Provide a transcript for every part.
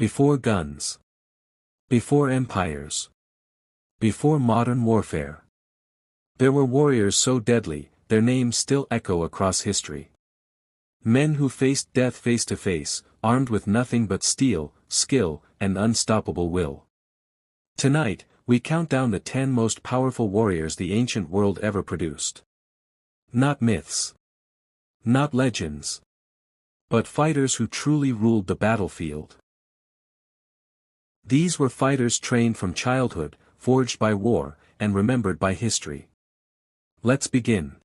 Before guns. Before empires. Before modern warfare. There were warriors so deadly, their names still echo across history. Men who faced death face to face, armed with nothing but steel, skill, and unstoppable will. Tonight, we count down the 10 most powerful warriors the ancient world ever produced. Not myths. Not legends. But fighters who truly ruled the battlefield. These were fighters trained from childhood, forged by war, and remembered by history. Let's begin.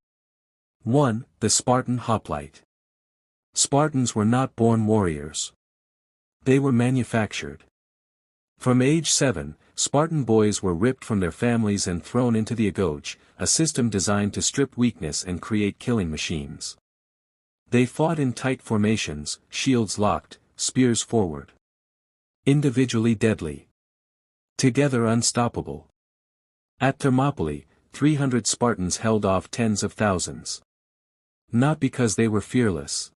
1. The Spartan Hoplite. Spartans were not born warriors. They were manufactured. From age 7, Spartan boys were ripped from their families and thrown into the agoge, a system designed to strip weakness and create killing machines. They fought in tight formations, shields locked, spears forward. Individually deadly. Together unstoppable. At Thermopylae, 300 Spartans held off tens of thousands. Not because they were fearless.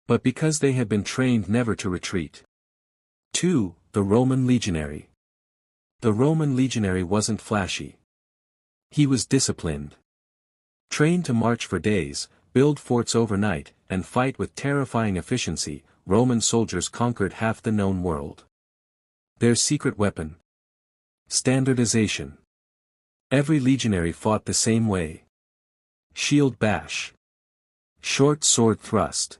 But because they had been trained never to retreat. 2. The Roman legionary. The Roman legionary wasn't flashy. He was disciplined. Trained to march for days, build forts overnight, and fight with terrifying efficiency, Roman soldiers conquered half the known world. Their secret weapon? Standardization. Every legionary fought the same way. Shield bash. Short sword thrust.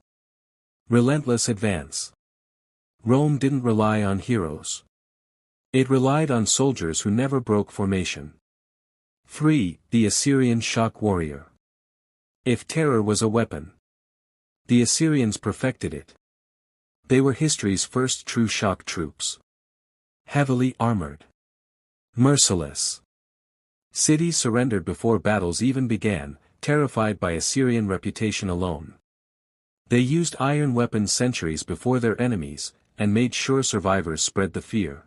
Relentless advance. Rome didn't rely on heroes. It relied on soldiers who never broke formation. 3. The Assyrian shock warrior. If terror was a weapon, the Assyrians perfected it. They were history's first true shock troops. Heavily armored. Merciless. Cities surrendered before battles even began, terrified by Assyrian reputation alone. They used iron weapons centuries before their enemies, and made sure survivors spread the fear.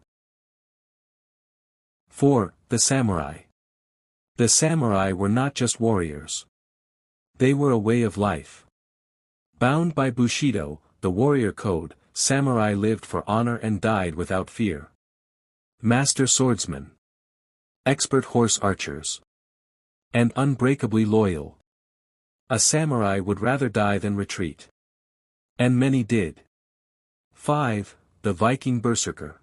4. The samurai. The samurai were not just warriors. They were a way of life. Bound by Bushido, the warrior code, samurai lived for honor and died without fear. Master swordsmen. Expert horse archers. And unbreakably loyal. A samurai would rather die than retreat. And many did. 5. The Viking berserker.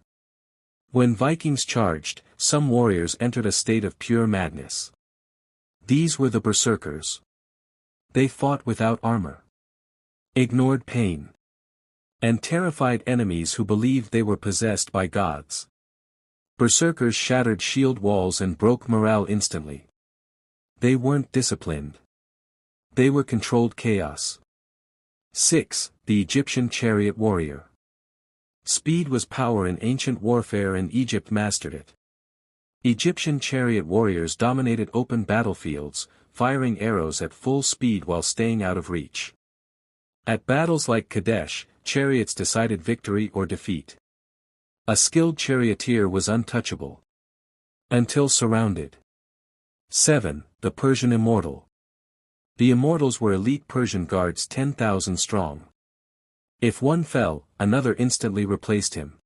When Vikings charged, some warriors entered a state of pure madness. These were the berserkers. They fought without armor. Ignored pain. And terrified enemies who believed they were possessed by gods. Berserkers shattered shield walls and broke morale instantly. They weren't disciplined. They were controlled chaos. 6. The Egyptian chariot warrior. Speed was power in ancient warfare and Egypt mastered it. Egyptian chariot warriors dominated open battlefields, firing arrows at full speed while staying out of reach. At battles like Kadesh, chariots decided victory or defeat. A skilled charioteer was untouchable. Until surrounded. 7. The Persian immortal. The immortals were elite Persian guards 10,000 strong. If one fell, another instantly replaced him.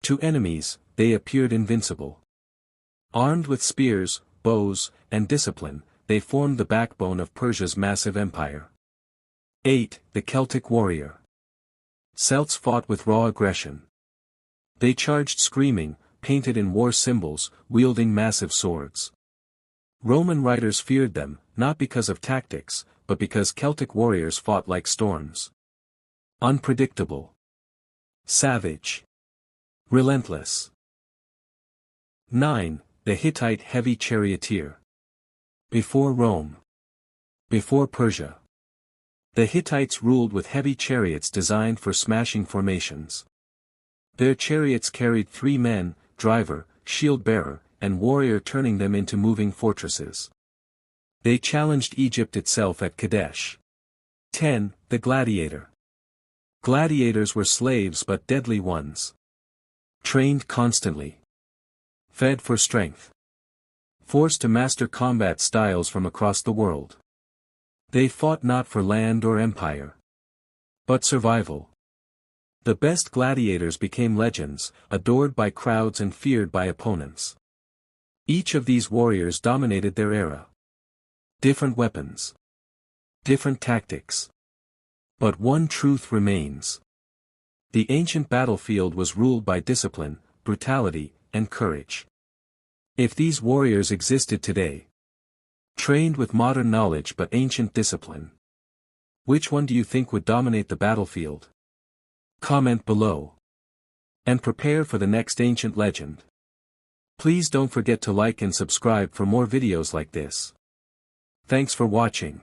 To enemies, they appeared invincible. Armed with spears, bows, and discipline, they formed the backbone of Persia's massive empire. 8. The Celtic warrior. Celts fought with raw aggression. They charged screaming, painted in war symbols, wielding massive swords. Roman writers feared them, not because of tactics, but because Celtic warriors fought like storms. Unpredictable. Savage. Relentless. 9. The Hittite heavy charioteer. Before Rome. Before Persia. The Hittites ruled with heavy chariots designed for smashing formations. Their chariots carried 3 men, driver, shield-bearer, and warrior, turning them into moving fortresses. They challenged Egypt itself at Kadesh. 10. The gladiator. Gladiators were slaves but deadly ones. Trained constantly. Fed for strength. Forced to master combat styles from across the world. They fought not for land or empire. But survival. The best gladiators became legends, adored by crowds and feared by opponents. Each of these warriors dominated their era. Different weapons. Different tactics. But one truth remains. The ancient battlefield was ruled by discipline, brutality, and courage. If these warriors existed today, trained with modern knowledge but ancient discipline, which one do you think would dominate the battlefield? Comment below. And prepare for the next ancient legend. Please don't forget to like and subscribe for more videos like this. Thanks for watching.